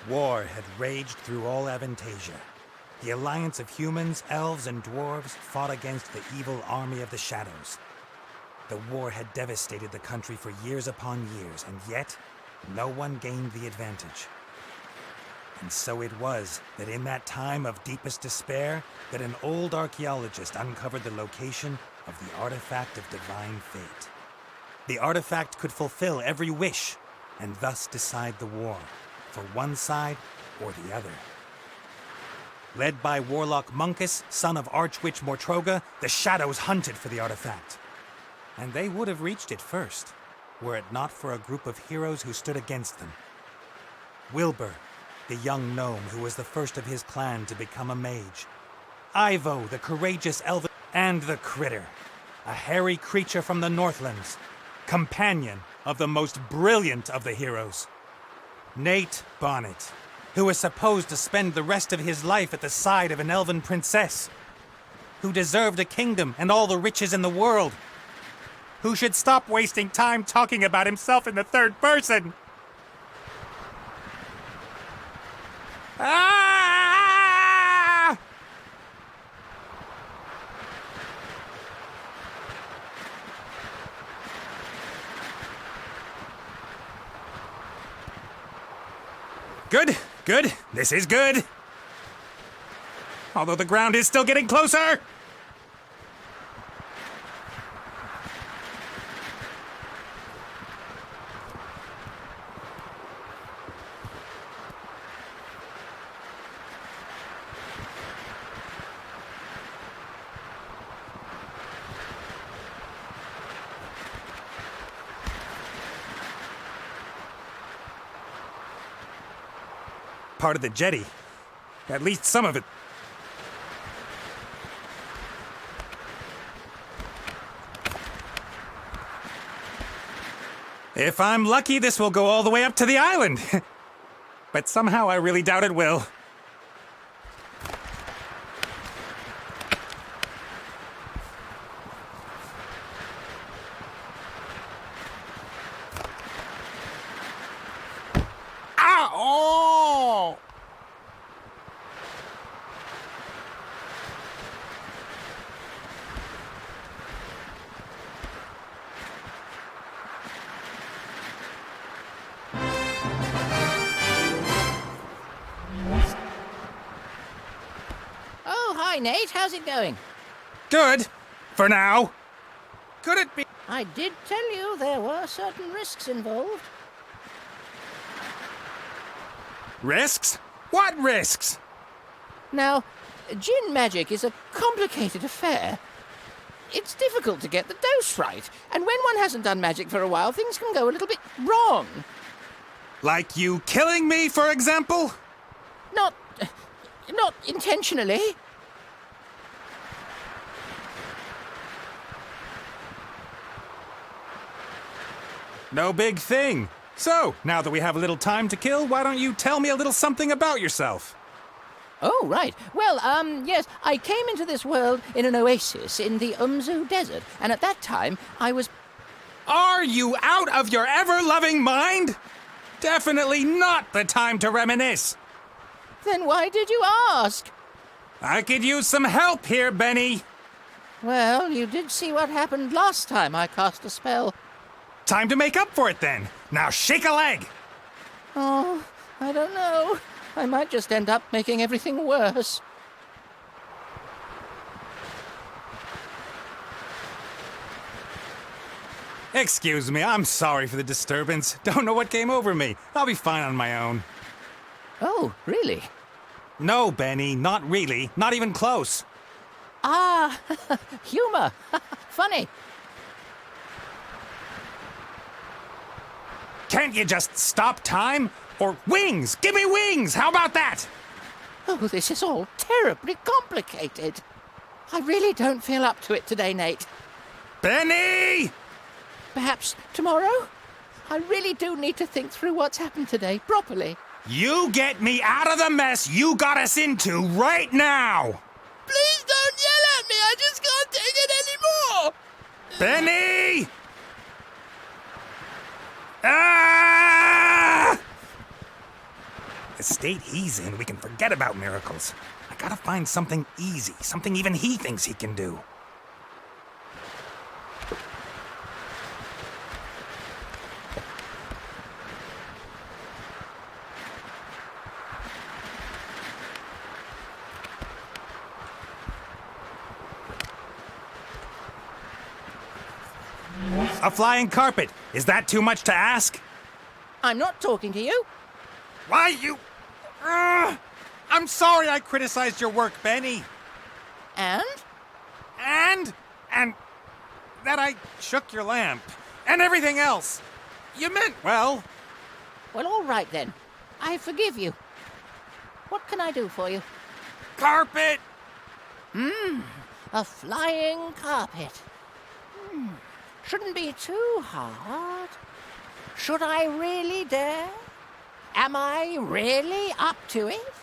War had raged through all Avantasia. The alliance of humans, elves, and dwarves fought against the evil army of the Shadows. The war had devastated the country for years upon years, and yet, no one gained the advantage. And so it was that in that time of deepest despair, that an old archaeologist uncovered the location of the artifact of divine fate. The artifact could fulfill every wish, and thus decide the war, for one side or the other. Led by Warlock Munkus, son of Archwitch Mortroga, the Shadows hunted for the artifact. And they would have reached it first, were it not for a group of heroes who stood against them. Wilbur, the young gnome who was the first of his clan to become a mage. Ivo, the courageous elven, and the Critter, a hairy creature from the Northlands, companion of the most brilliant of the heroes. Nate Bonnet, who was supposed to spend the rest of his life at the side of an elven princess, who deserved a kingdom and all the riches in the world, who should stop wasting time talking about himself in the third person. Ah! Good, good. This is good. Although the ground is still getting closer. Part of the jetty. At least some of it. If I'm lucky, this will go all the way up to the island. But somehow I really doubt it will. Hi, Nate. How's it going? Good. For now. Could it be? I did tell you there were certain risks involved. Risks? What risks? Now, Djinn magic is a complicated affair. It's difficult to get the dose right, and when one hasn't done magic for a while, things can go a little bit wrong. Like you killing me, for example? Not intentionally. No big thing. So, now that we have a little time to kill, why don't you tell me a little something about yourself? Oh, right. Well, yes, I came into this world in an oasis in the Umzu Desert, and at that time, I was... Are you out of your ever-loving mind? Definitely not the time to reminisce. Then why did you ask? I could use some help here, Benny. Well, you did see what happened last time I cast a spell. Time to make up for it, then. Now shake a leg. Oh, I don't know. I might just end up making everything worse. Excuse me, I'm sorry for the disturbance. Don't know what came over me. I'll be fine on my own. Oh, really? No, Benny, not really. Not even close. Ah, humor. Funny. Can't you just stop time? Or wings! Give me wings! How about that? Oh, this is all terribly complicated. I really don't feel up to it today, Nate. Benny! Perhaps tomorrow? I really do need to think through what's happened today properly. You get me out of the mess you got us into right now! Please don't yell at me! I just can't take it anymore! Benny! Ah! This state he's in, we can forget about miracles. I gotta find something easy, something even he thinks he can do. A flying carpet! Is that too much to ask? I'm not talking to you. Why, you... I'm sorry I criticized your work, Benny. And? And that I shook your lamp. And everything else. You meant well. Well, all right then. I forgive you. What can I do for you? Carpet! A flying carpet. Shouldn't be too hard. Should I really dare? Am I really up to it?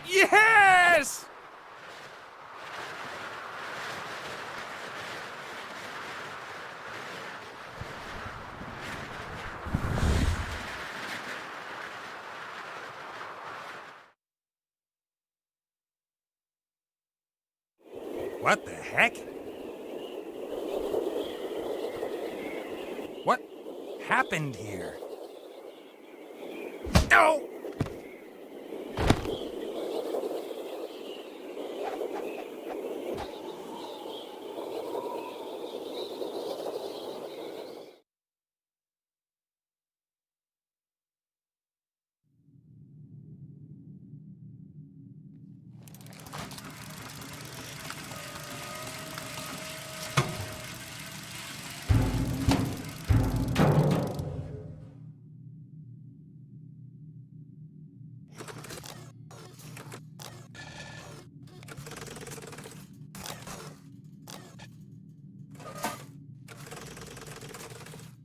Yes! What the heck? What happened here? No!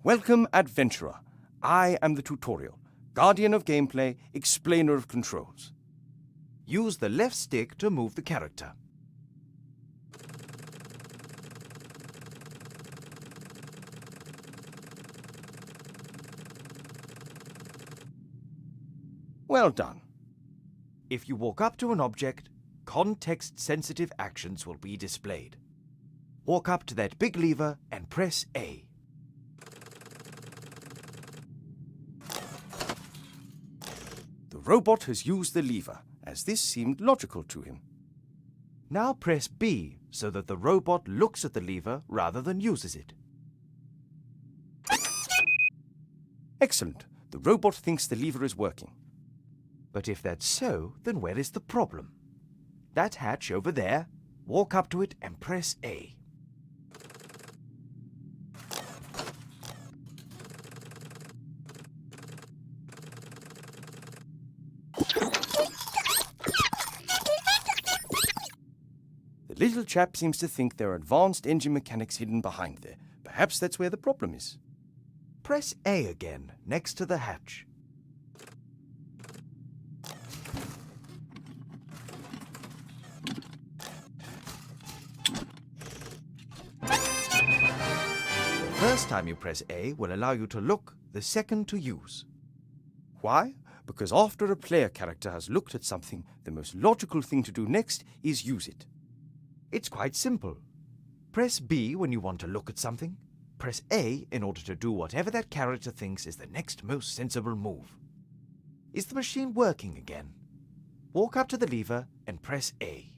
Welcome, Adventurer. I am the tutorial, guardian of gameplay, explainer of controls. Use the left stick to move the character. Well done. If you walk up to an object, context-sensitive actions will be displayed. Walk up to that big lever and press A. The robot has used the lever, as this seemed logical to him. Now press B so that the robot looks at the lever rather than uses it. Excellent. The robot thinks the lever is working. But if that's so, then where is the problem? That hatch over there, walk up to it and press A. The little chap seems to think there are advanced engine mechanics hidden behind there. Perhaps that's where the problem is. Press A again, next to the hatch. The first time you press A will allow you to look, the second to use. Why? Because after a player character has looked at something, the most logical thing to do next is use it. It's quite simple. Press B when you want to look at something. Press A in order to do whatever that character thinks is the next most sensible move. Is the machine working again? Walk up to the lever and press A.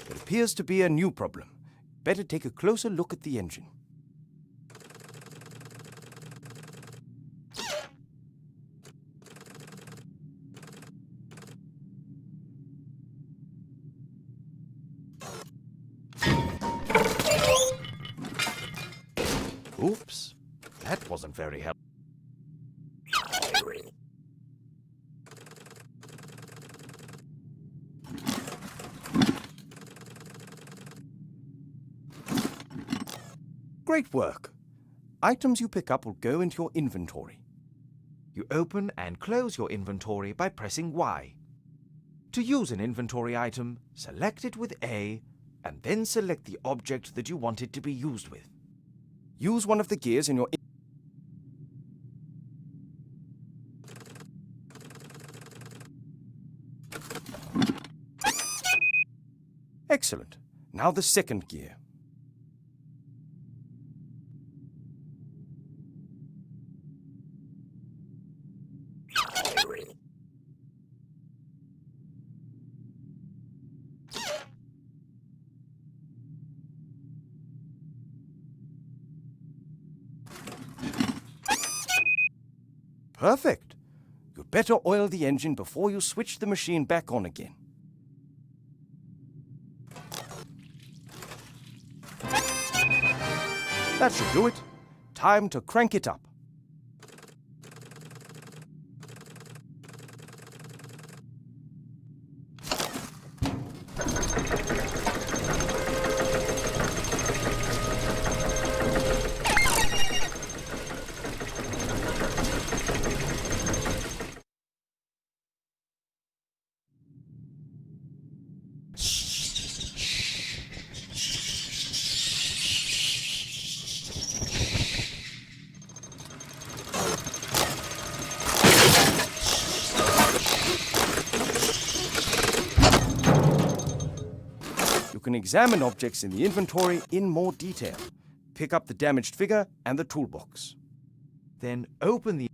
Appears to be a new problem. Better take a closer look at the engine. Oops. That wasn't very helpful. Great work. Items you pick up will go into your inventory. You open and close your inventory by pressing Y. To use an inventory item, select it with A, and then select the object that you want it to be used with. Use one of the gears in your Excellent. Now the second gear. Perfect. You'd better oil the engine before you switch the machine back on again. That should do it. Time to crank it up. You can examine objects in the inventory in more detail. Pick up the damaged figure and the toolbox. Then open the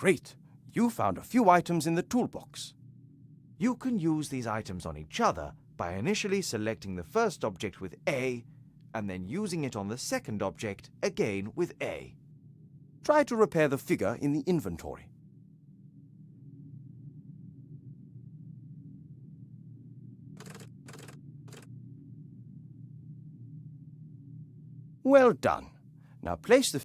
Great. You found a few items in the toolbox. You can use these items on each other by initially selecting the first object with A and then using it on the second object again with A. Try to repair the figure in the inventory. Well done. Now place the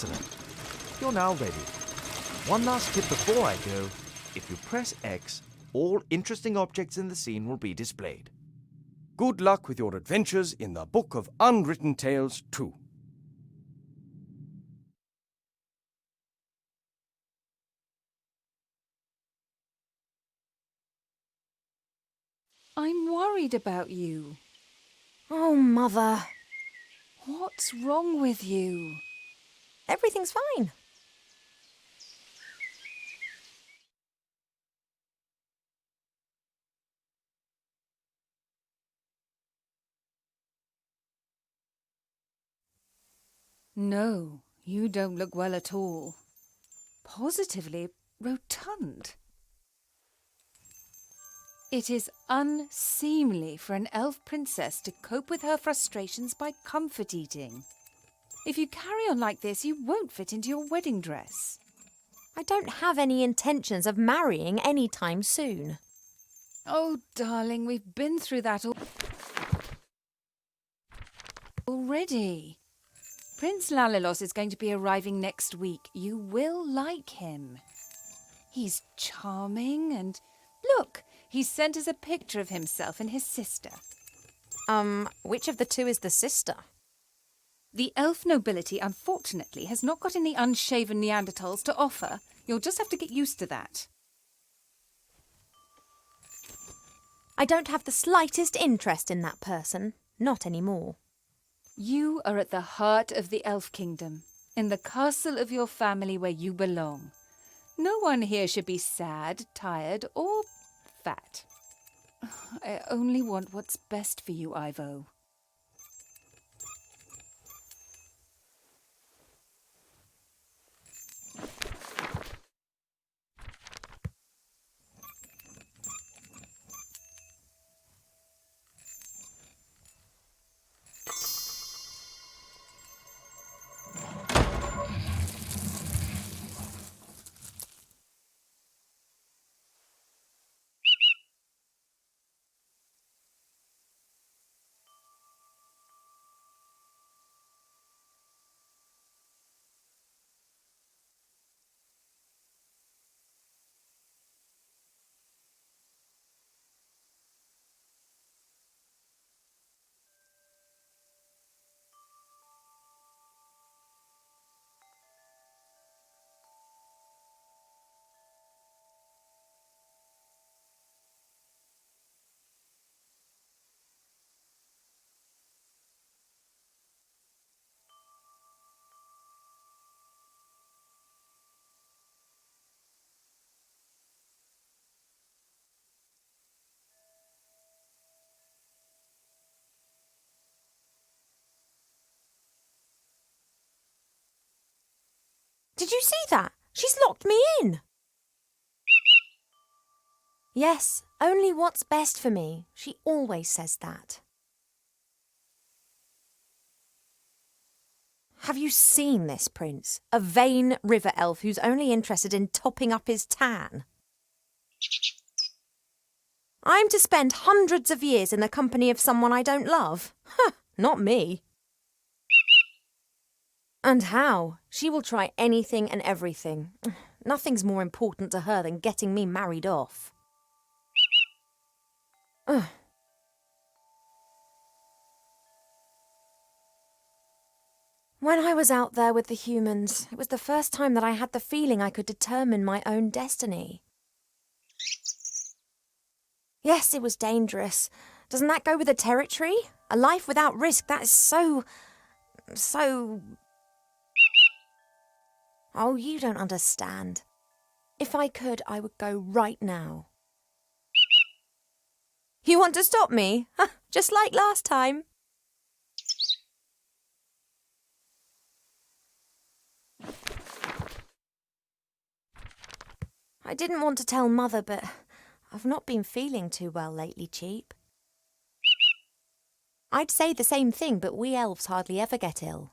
Excellent. You're now ready. One last tip before I go. If you press X, all interesting objects in the scene will be displayed. Good luck with your adventures in the Book of Unwritten Tales 2. I'm worried about you. Oh, Mother. What's wrong with you? Everything's fine. No, you don't look well at all. Positively rotund. It is unseemly for an elf princess to cope with her frustrations by comfort eating. If you carry on like this, you won't fit into your wedding dress. I don't have any intentions of marrying any time soon. Oh, darling, we've been through that already. Prince Lalilos is going to be arriving next week. You will like him. He's charming and... Look, he sent us a picture of himself and his sister. Which of the two is the sister? The elf nobility, unfortunately, has not got any unshaven Neanderthals to offer. You'll just have to get used to that. I don't have the slightest interest in that person. Not anymore. You are at the heart of the elf kingdom, in the castle of your family where you belong. No one here should be sad, tired, or fat. I only want what's best for you, Ivo. Did you see that? She's locked me in. Yes, only what's best for me. She always says that. Have you seen this prince? A vain river elf who's only interested in topping up his tan. I'm to spend hundreds of years in the company of someone I don't love? Huh, not me. And how? She will try anything and everything. Nothing's more important to her than getting me married off. Ugh. When I was out there with the humans, it was the first time that I had the feeling I could determine my own destiny. Yes, it was dangerous. Doesn't that go with the territory? A life without risk, that is so... Oh, you don't understand. If I could, I would go right now. You want to stop me? Just like last time. I didn't want to tell Mother, but I've not been feeling too well lately, Cheap. I'd say the same thing, but we elves hardly ever get ill.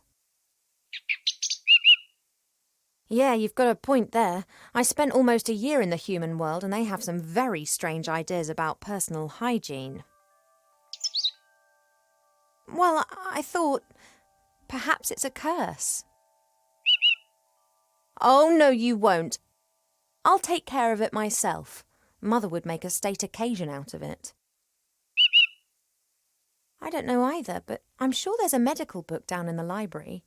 Yeah, you've got a point there. I spent almost a year in the human world and they have some very strange ideas about personal hygiene. Well, I thought perhaps it's a curse. Oh, no, you won't. I'll take care of it myself. Mother would make a state occasion out of it. I don't know either, but I'm sure there's a medical book down in the library.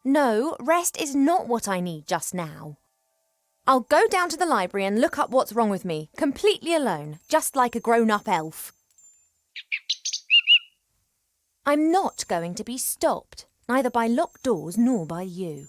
No, rest is not what I need just now. I'll go down to the library and look up what's wrong with me, completely alone, just like a grown-up elf. I'm not going to be stopped, neither by locked doors nor by you.